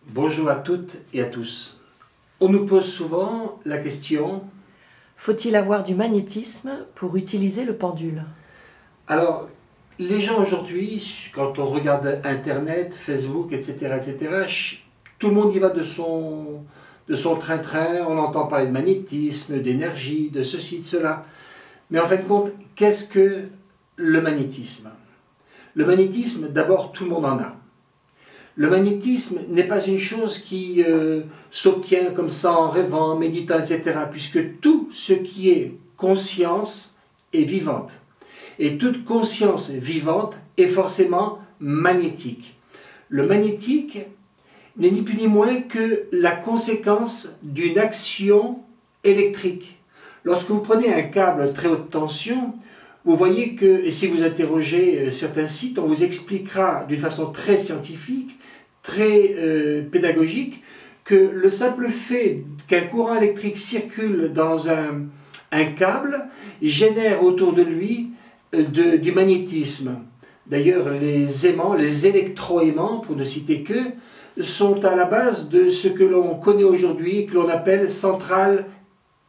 Bonjour à toutes et à tous. On nous pose souvent la question: faut-il avoir du magnétisme pour utiliser le pendule? Alors, les gens aujourd'hui, quand on regarde Internet, Facebook, etc., tout le monde y va de son train-train, on entend parler de magnétisme, d'énergie, de ceci, de cela. Mais en fin de compte, qu'est-ce que le magnétisme? Le magnétisme, d'abord, tout le monde en a. Le magnétisme n'est pas une chose qui s'obtient comme ça en rêvant, en méditant, etc. Puisque tout ce qui est conscience est vivante. Et toute conscience vivante est forcément magnétique. Le magnétique n'est ni plus ni moins que la conséquence d'une action électrique. Lorsque vous prenez un câble très haute tension, vous voyez que, et si vous interrogez certains sites, on vous expliquera d'une façon très scientifique, très pédagogique, que le simple fait qu'un courant électrique circule dans un câble génère autour de lui du magnétisme. D'ailleurs, les aimants, les électroaimants, pour ne citer que, sont à la base de ce que l'on connaît aujourd'hui et que l'on appelle centrale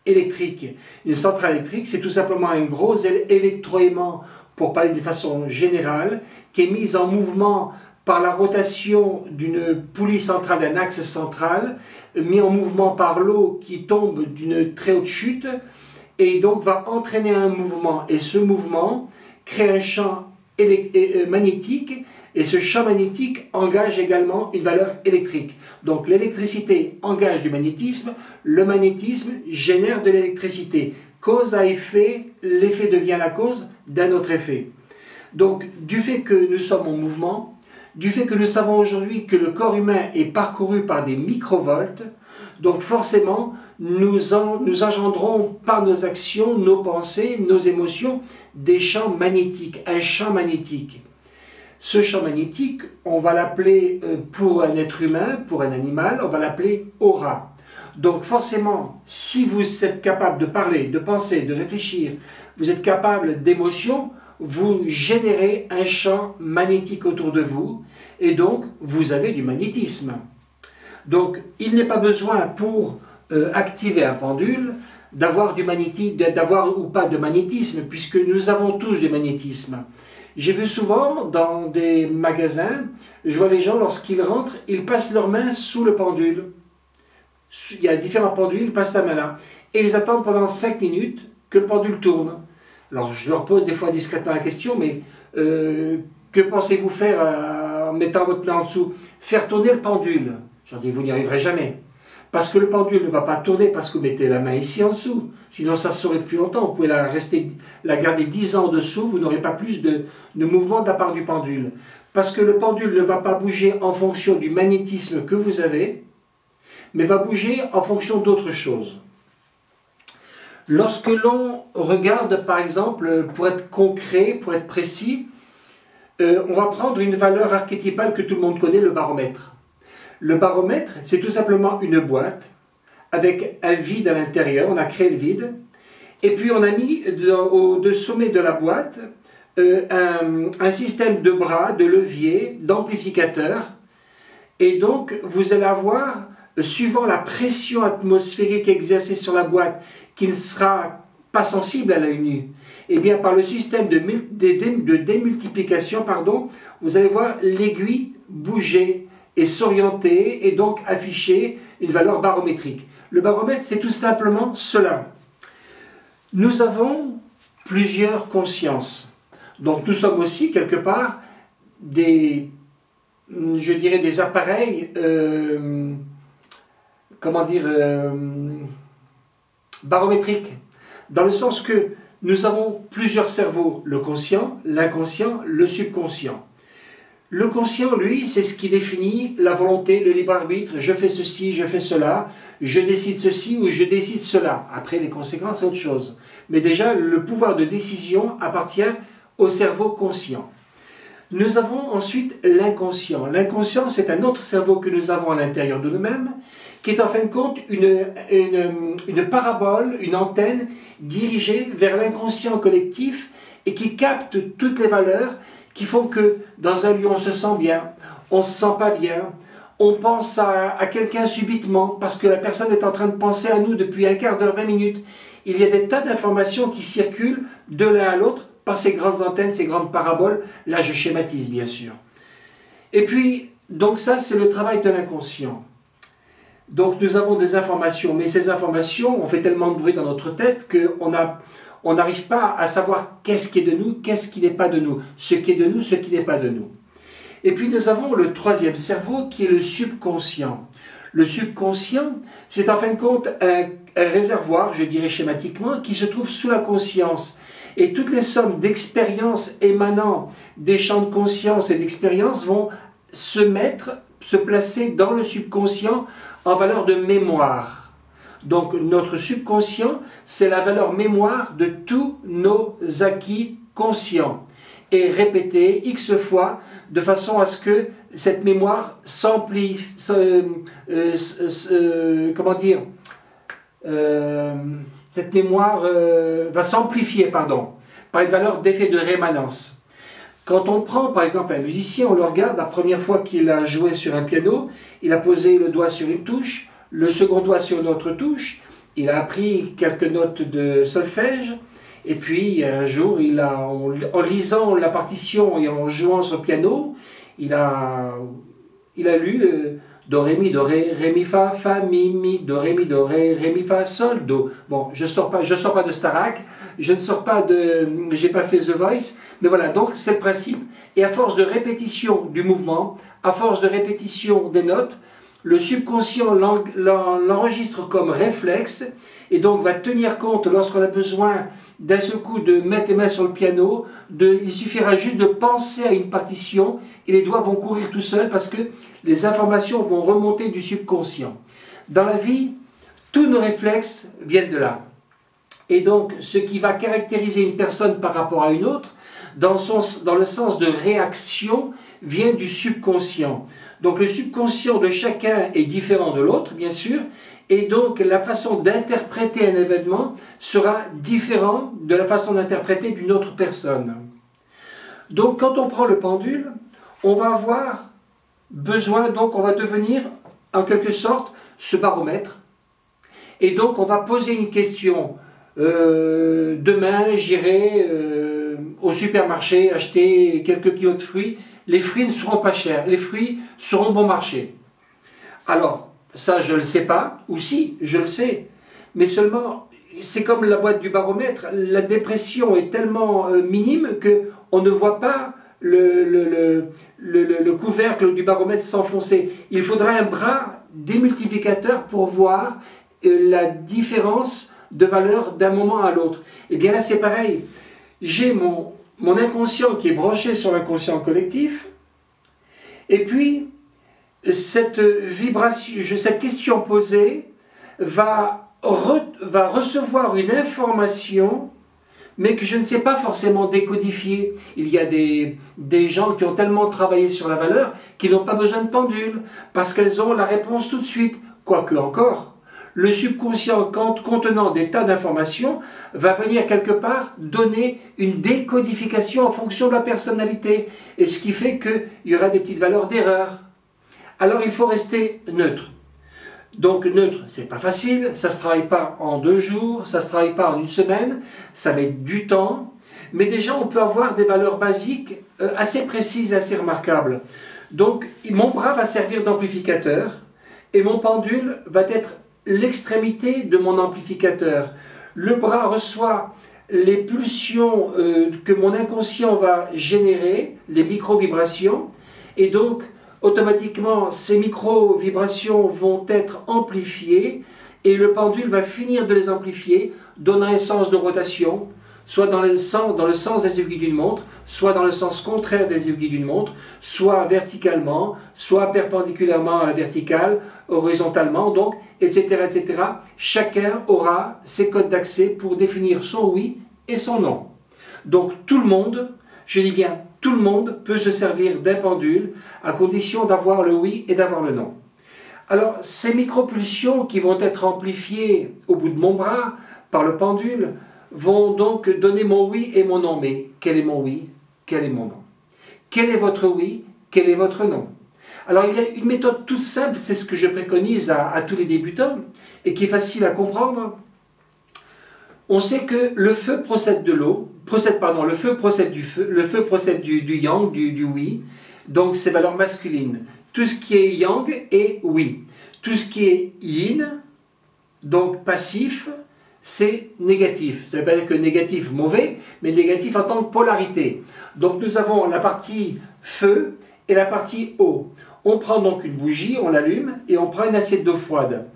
électrique. Une centrale électrique, c'est tout simplement un gros électroaimant, pour parler d'une façon générale, qui est mise en mouvement par la rotation d'une poulie centrale, d'un axe central, mis en mouvement par l'eau qui tombe d'une très haute chute, et donc va entraîner un mouvement. Et ce mouvement crée un champ magnétique, et ce champ magnétique engage également une valeur électrique. Donc l'électricité engage du magnétisme, le magnétisme génère de l'électricité. Cause à effet, l'effet devient la cause d'un autre effet. Donc du fait que nous sommes en mouvement, du fait que nous savons aujourd'hui que le corps humain est parcouru par des microvolts, donc forcément nous engendrons par nos actions, nos pensées, nos émotions, des champs magnétiques, un champ magnétique. Ce champ magnétique, on va l'appeler, pour un être humain, pour un animal, on va l'appeler aura. Donc forcément, si vous êtes capable de parler, de penser, de réfléchir, vous êtes capable d'émotion, vous générez un champ magnétique autour de vous, et donc vous avez du magnétisme. Donc il n'est pas besoin pour activer un pendule d'avoir du magnétisme, d'avoir ou pas de magnétisme, puisque nous avons tous du magnétisme. J'ai vu souvent dans des magasins, je vois les gens lorsqu'ils rentrent, ils passent leurs mains sous le pendule. Il y a différents pendules, ils passent la main là. Et ils attendent pendant 5 minutes que le pendule tourne. Alors je leur pose des fois discrètement la question, mais que pensez-vous faire en mettant votre main en dessous? Faire tourner le pendule. Je leur dis, vous n'y arriverez jamais. Parce que le pendule ne va pas tourner parce que vous mettez la main ici en dessous. Sinon ça se saurait depuis longtemps. Vous pouvez la garder 10 ans en dessous, vous n'aurez pas plus de mouvement de la part du pendule. Parce que le pendule ne va pas bouger en fonction du magnétisme que vous avez, mais va bouger en fonction d'autre chose. Lorsque l'on regarde, par exemple, pour être concret, pour être précis, on va prendre une valeur archétypale que tout le monde connaît, le baromètre. Le baromètre, c'est tout simplement une boîte avec un vide à l'intérieur, on a créé le vide, et puis on a mis au sommet de la boîte un système de bras, de levier, d'amplificateur, et donc vous allez avoir, suivant la pression atmosphérique exercée sur la boîte, qui ne sera pas sensible à l'œil nu, et bien par le système de démultiplication, vous allez voir l'aiguille bouger et s'orienter et donc afficher une valeur barométrique. Le baromètre, c'est tout simplement cela. Nous avons plusieurs consciences. Donc nous sommes aussi quelque part des appareils, barométriques, dans le sens que nous avons plusieurs cerveaux, le conscient, l'inconscient, le subconscient. Le conscient, lui, c'est ce qui définit la volonté, le libre arbitre. Je fais ceci, je fais cela, je décide ceci ou je décide cela. Après, les conséquences, c'est autre chose. Mais déjà, le pouvoir de décision appartient au cerveau conscient. Nous avons ensuite l'inconscient. L'inconscient, c'est un autre cerveau que nous avons à l'intérieur de nous-mêmes, qui est en fin de compte une parabole, une antenne dirigée vers l'inconscient collectif et qui capte toutes les valeurs qui font que dans un lieu on se sent bien, on ne se sent pas bien, on pense à quelqu'un subitement parce que la personne est en train de penser à nous depuis un quart d'heure, 20 minutes. Il y a des tas d'informations qui circulent de l'un à l'autre par ces grandes antennes, ces grandes paraboles. Là, je schématise, bien sûr. Et puis, donc ça, c'est le travail de l'inconscient. Donc nous avons des informations, mais ces informations, on fait tellement de bruit dans notre tête qu'on n'arrive pas à savoir qu'est-ce qui est de nous, qu'est-ce qui n'est pas de nous, ce qui est de nous, ce qui n'est pas de nous. Et puis nous avons le troisième cerveau qui est le subconscient. Le subconscient, c'est en fin de compte un réservoir, je dirais schématiquement, qui se trouve sous la conscience. Et toutes les sommes d'expériences émanant des champs de conscience et d'expérience vont se placer dans le subconscient en valeur de mémoire. Donc notre subconscient, c'est la valeur mémoire de tous nos acquis conscients. Et répété X fois, de façon à ce que cette mémoire s'amplifie, comment dire, cette mémoire va s'amplifier, pardon, par une valeur d'effet de rémanence. Quand on prend par exemple un musicien, on le regarde, la première fois qu'il a joué sur un piano, il a posé le doigt sur une touche, le second doigt sur une autre touche, il a appris quelques notes de solfège, et puis un jour, en lisant la partition et en jouant sur le piano, il a lu Do, Ré, Mi, Do, Ré, Mi, Fa, Fa, Mi, Do, Ré, Mi, Do, Ré, Mi, Fa, Sol, Do. Bon, je sors pas de Starac, je ne sors pas j'ai pas fait The Voice, mais voilà, donc c'est le principe. Et à force de répétition du mouvement, à force de répétition des notes, le subconscient l'enregistre comme réflexe et donc va tenir compte lorsqu'on a besoin d'un seul coup de mettre les mains sur le piano, il suffira juste de penser à une partition et les doigts vont courir tout seuls parce que les informations vont remonter du subconscient. Dans la vie, tous nos réflexes viennent de là. Et donc, ce qui va caractériser une personne par rapport à une autre, dans le sens de réaction, vient du subconscient. Donc le subconscient de chacun est différent de l'autre, bien sûr, et donc la façon d'interpréter un événement sera différente de la façon d'interpréter d'une autre personne. Donc quand on prend le pendule, on va avoir besoin, donc on va devenir en quelque sorte ce baromètre, et donc on va poser une question. Demain j'irai au supermarché acheter quelques kilos de fruits. Les fruits ne seront pas chers, les fruits seront bon marché. Alors, ça je ne le sais pas, ou si, je le sais, mais seulement, c'est comme la boîte du baromètre, la dépression est tellement minime qu'on ne voit pas le couvercle du baromètre s'enfoncer. Il faudra un bras démultiplicateur pour voir la différence de valeur d'un moment à l'autre. Et bien là c'est pareil, j'ai mon inconscient qui est branché sur l'inconscient collectif, et puis cette vibration, cette question posée va recevoir une information, mais que je ne sais pas forcément décodifier. Il y a des gens qui ont tellement travaillé sur la valeur qu'ils n'ont pas besoin de pendule, parce qu'elles ont la réponse tout de suite, quoique encore. Le subconscient contenant des tas d'informations va venir quelque part donner une décodification en fonction de la personnalité, et ce qui fait qu'il y aura des petites valeurs d'erreur. Alors il faut rester neutre. Donc neutre, c'est pas facile, ça ne se travaille pas en 2 jours, ça ne se travaille pas en 1 semaine, ça met du temps, mais déjà on peut avoir des valeurs basiques assez précises, assez remarquables. Donc mon bras va servir d'amplificateur, et mon pendule va être l'extrémité de mon amplificateur. Le bras reçoit les pulsions que mon inconscient va générer, les micro-vibrations, et donc automatiquement ces micro-vibrations vont être amplifiées et le pendule va finir de les amplifier, donnant un sens de rotation, soit dans le sens des aiguilles d'une montre, soit dans le sens contraire des aiguilles d'une montre, soit verticalement, soit perpendiculairement à la verticale, horizontalement, donc, etc., etc. Chacun aura ses codes d'accès pour définir son oui et son non. Donc tout le monde, je dis bien tout le monde, peut se servir d'un pendule à condition d'avoir le oui et d'avoir le non. Alors ces micropulsions qui vont être amplifiées au bout de mon bras par le pendule vont donc donner mon oui et mon non. Mais quel est mon oui? Quel est mon non? Quel est votre oui? Quel est votre non? Alors il y a une méthode toute simple, c'est ce que je préconise à tous les débutants, et qui est facile à comprendre. On sait que le feu procède de l'eau, le feu procède du feu, le feu procède du yang, du oui, donc c'est valeur masculine. Tout ce qui est yang est oui. Tout ce qui est yin, donc passif, c'est négatif. Ça ne veut pas dire que négatif mauvais, mais négatif en tant que polarité. Donc nous avons la partie feu et la partie eau. On prend donc une bougie, on l'allume et on prend une assiette d'eau froide.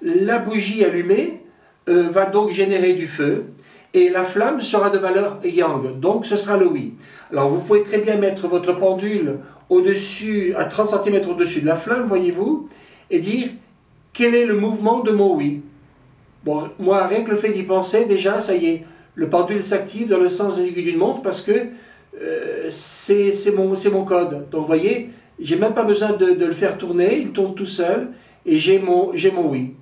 La bougie allumée va donc générer du feu et la flamme sera de valeur yang, donc ce sera le oui. Alors vous pouvez très bien mettre votre pendule au-dessus, à 30 cm au-dessus de la flamme, voyez-vous, et dire quel est le mouvement de mon oui. Bon, moi, rien que le fait d'y penser, déjà, ça y est, le pendule s'active dans le sens des aiguilles d'une montre parce que c'est mon code. Donc, vous voyez, j'ai même pas besoin de le faire tourner, il tourne tout seul et j'ai mon oui.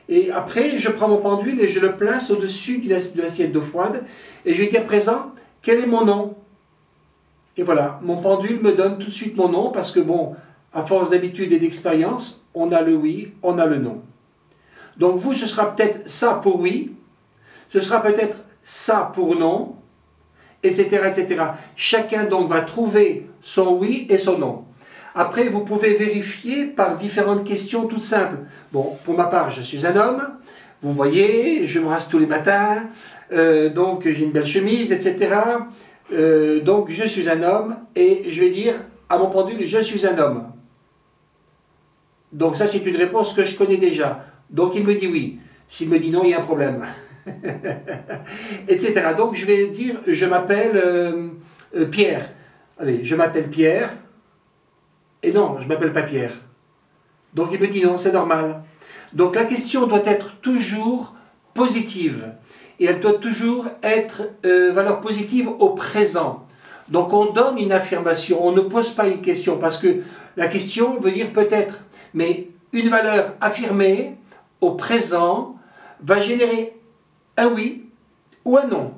Et après, je prends mon pendule et je le place au-dessus de l'assiette d'eau froide et je dis à présent, quel est mon nom? Et voilà, mon pendule me donne tout de suite mon nom parce que, bon, à force d'habitude et d'expérience, on a le oui, on a le non. Donc vous, ce sera peut-être ça pour oui, ce sera peut-être ça pour non, etc., etc. Chacun donc va trouver son oui et son non. Après, vous pouvez vérifier par différentes questions toutes simples. Bon, pour ma part, je suis un homme, vous voyez, je me rase tous les matins, donc j'ai une belle chemise, etc. Donc je suis un homme et je vais dire à mon pendule, je suis un homme. Donc ça, c'est une réponse que je connais déjà. Donc il me dit oui. S'il me dit non, il y a un problème. Etc. Donc je vais dire, je m'appelle Pierre. Allez, je m'appelle Pierre. Et non, je ne m'appelle pas Pierre. Donc il me dit non, c'est normal. Donc la question doit être toujours positive. Et elle doit toujours être valeur positive au présent. Donc on donne une affirmation, on ne pose pas une question. Parce que la question veut dire peut-être. Mais une valeur affirmée au présent va générer un oui ou un non.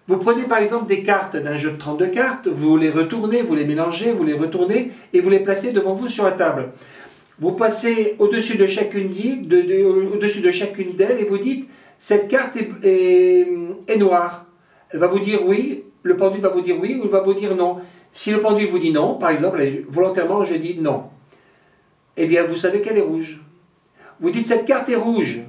Vous prenez par exemple des cartes d'un jeu de 32 cartes, vous les retournez, vous les mélangez, vous les retournez et vous les placez devant vous sur la table. Vous passez au-dessus de chacune d'elles et vous dites cette carte est noire. Elle va vous dire oui, le pendule va vous dire oui ou il va vous dire non. Si le pendule vous dit non, par exemple, volontairement je dis non, eh bien vous savez qu'elle est rouge. Vous dites cette carte est rouge.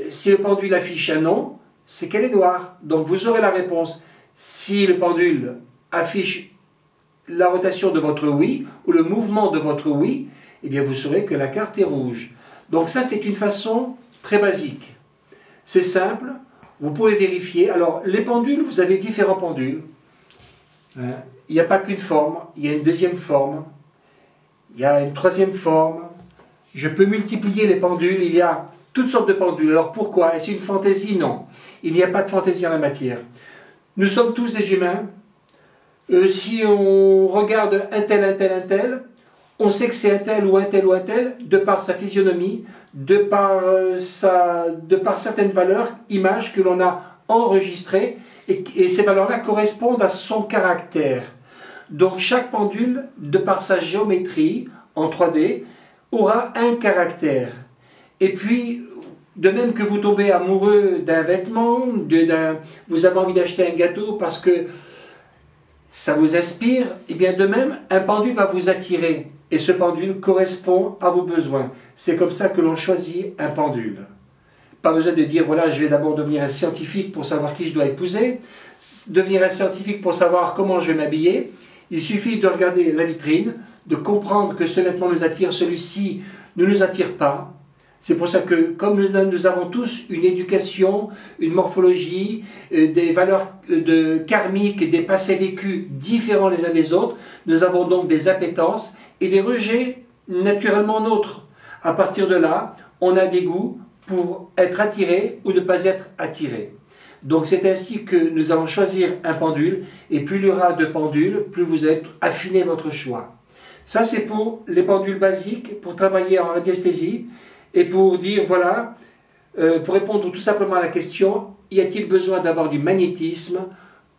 Si le pendule affiche un non, c'est qu'elle est noire. Donc vous aurez la réponse. Si le pendule affiche la rotation de votre oui ou le mouvement de votre oui, eh bien vous saurez que la carte est rouge. Donc ça, c'est une façon très basique. C'est simple, vous pouvez vérifier. Alors les pendules, vous avez différents pendules. Il n'y a pas qu'une forme, il y a une deuxième forme, il y a une troisième forme. Je peux multiplier les pendules, il y a toutes sortes de pendules. Alors pourquoi? Est-ce une fantaisie? Non. Il n'y a pas de fantaisie en la matière. Nous sommes tous des humains. Si on regarde un tel, on sait que c'est un tel ou un tel ou un tel, de par sa physionomie, de par certaines valeurs, images que l'on a enregistrées, et ces valeurs-là correspondent à son caractère. Donc chaque pendule, de par sa géométrie en 3D, aura un caractère. Et puis, de même que vous tombez amoureux d'un vêtement, vous avez envie d'acheter un gâteau parce que ça vous inspire, et bien de même, un pendule va vous attirer. Et ce pendule correspond à vos besoins. C'est comme ça que l'on choisit un pendule. Pas besoin de dire, voilà, je vais d'abord devenir un scientifique pour savoir qui je dois épouser, devenir un scientifique pour savoir comment je vais m'habiller. Il suffit de regarder la vitrine, de comprendre que ce vêtement nous attire, celui-ci ne nous attire pas. C'est pour ça que, comme nous avons tous une éducation, une morphologie, des valeurs karmiques et des passés vécus différents les uns des autres, nous avons donc des appétences et des rejets naturellement nôtres. À partir de là, on a des goûts pour être attiré ou ne pas être attiré. Donc c'est ainsi que nous allons choisir un pendule, et plus il y aura de pendules, plus vous allez affiner votre choix. Ça c'est pour les pendules basiques, pour travailler en radiesthésie, et pour dire, voilà, pour répondre tout simplement à la question, y a-t-il besoin d'avoir du magnétisme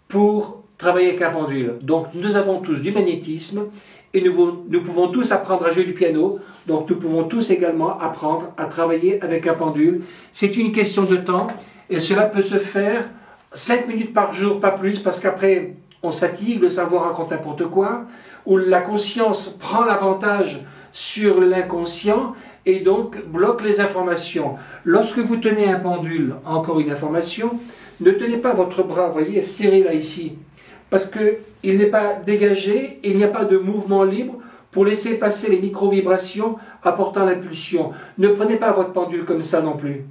pour travailler avec un pendule? Donc nous avons tous du magnétisme, et nous pouvons tous apprendre à jouer du piano, donc nous pouvons tous également apprendre à travailler avec un pendule. C'est une question de temps et cela peut se faire 5 minutes par jour, pas plus, parce qu'après on se fatigue, le cerveau raconte n'importe quoi, ou la conscience prend l'avantage sur l'inconscient et donc bloque les informations. Lorsque vous tenez un pendule, encore une information, ne tenez pas votre bras, voyez, serré là ici, parce qu'il n'est pas dégagé, il n'y a pas de mouvement libre pour laisser passer les micro-vibrations apportant l'impulsion. Ne prenez pas votre pendule comme ça non plus.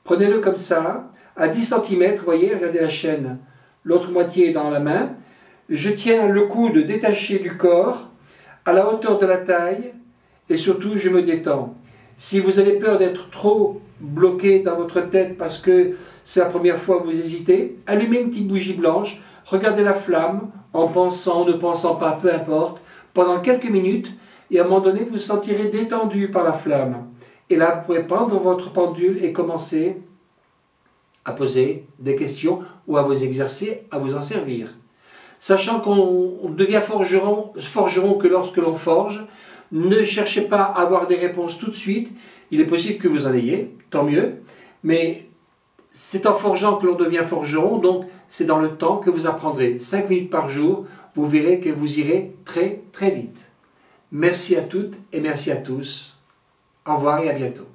Prenez-le comme ça, à 10 cm, voyez, regardez la chaîne, l'autre moitié est dans la main. Je tiens le coude détaché du corps, à la hauteur de la taille, et surtout je me détends. Si vous avez peur d'être trop bloqué dans votre tête parce que c'est la première fois que vous hésitez, allumez une petite bougie blanche, regardez la flamme, en pensant, ne pensant pas, peu importe, pendant quelques minutes, et à un moment donné, vous vous sentirez détendu par la flamme. Et là, vous pourrez prendre votre pendule et commencer à poser des questions ou à vous exercer, à vous en servir. Sachant qu'on devient forgeron que lorsque l'on forge, ne cherchez pas à avoir des réponses tout de suite. Il est possible que vous en ayez, tant mieux, mais c'est en forgeant que l'on devient forgeron, donc c'est dans le temps que vous apprendrez. 5 minutes par jour, vous verrez que vous irez très très vite. Merci à toutes et merci à tous. Au revoir et à bientôt.